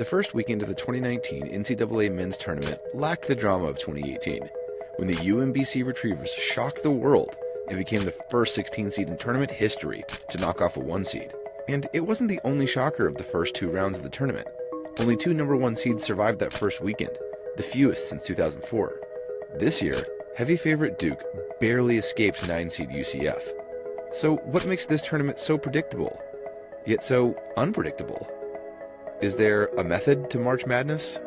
The first weekend of the 2019 NCAA men's tournament lacked the drama of 2018, when the UMBC Retrievers shocked the world and became the first 16 seed in tournament history to knock off a 1 seed. And it wasn't the only shocker of the first 2 rounds of the tournament. Only 2 number 1 seeds survived that first weekend, the fewest since 2004. This year, heavy favorite Duke barely escaped 9 seed UCF. So what makes this tournament so predictable, yet so unpredictable? Is there a method to March Madness?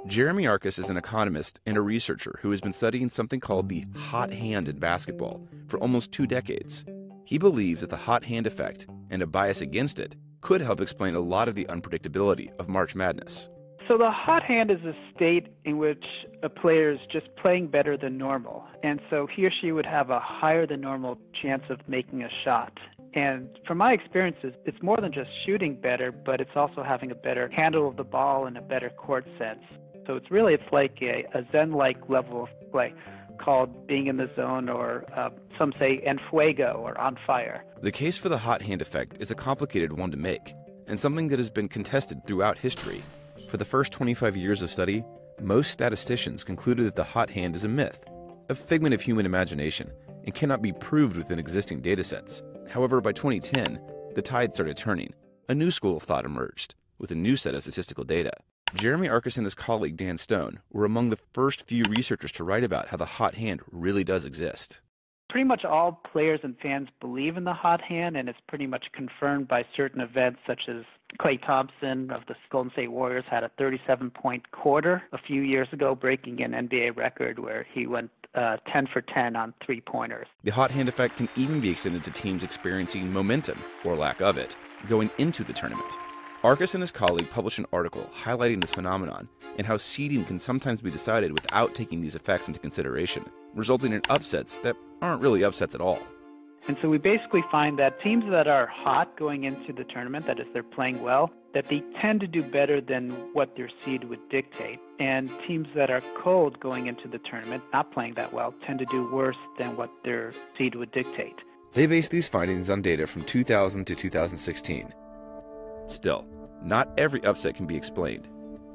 Jeremy Arcus is an economist and a researcher who has been studying something called the hot hand in basketball for almost 2 decades. He believes that the hot hand effect and a bias against it could help explain a lot of the unpredictability of March Madness. So the hot hand is a state in which a player is just playing better than normal. And so he or she would have a higher than normal chance of making a shot. And from my experiences, it's more than just shooting better, but it's also having a better handle of the ball and a better court sense. So it's like a Zen-like level of play called being in the zone, or some say en fuego, or on fire. The case for the hot hand effect is a complicated one to make, and something that has been contested throughout history. For the first 25 years of study, most statisticians concluded that the hot hand is a myth, a figment of human imagination, and cannot be proved within existing datasets. However, by 2010, the tide started turning. A new school of thought emerged, with a new set of statistical data. Jeremy Arcus and his colleague Dan Stone were among the first few researchers to write about how the hot hand really does exist. Pretty much all players and fans believe in the hot hand, and it's pretty much confirmed by certain events such as Klay Thompson of the Golden State Warriors had a 37-point quarter a few years ago, breaking an NBA record where he went 10 for 10 on 3-pointers. The hot hand effect can even be extended to teams experiencing momentum, or lack of it, going into the tournament. Arcus and his colleague published an article highlighting this phenomenon and how seeding can sometimes be decided without taking these effects into consideration, resulting in upsets that aren't really upsets at all. And so we basically find that teams that are hot going into the tournament, that is, they're playing well, that they tend to do better than what their seed would dictate. And teams that are cold going into the tournament, not playing that well, tend to do worse than what their seed would dictate. They based these findings on data from 2000 to 2016. Still, not every upset can be explained.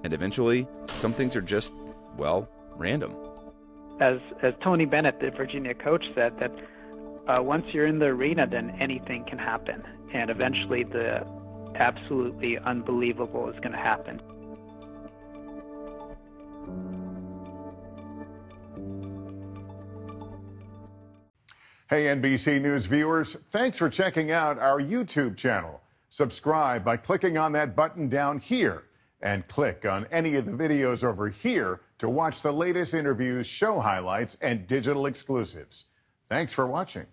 And eventually, some things are just, well, random. As Tony Bennett, the Virginia coach, said, that once you're in the arena, then anything can happen. And eventually the absolutely unbelievable is going to happen. Hey, NBC News viewers, thanks for checking out our YouTube channel. Subscribe by clicking on that button down here, and click on any of the videos over here to watch the latest interviews, show highlights, and digital exclusives. Thanks for watching.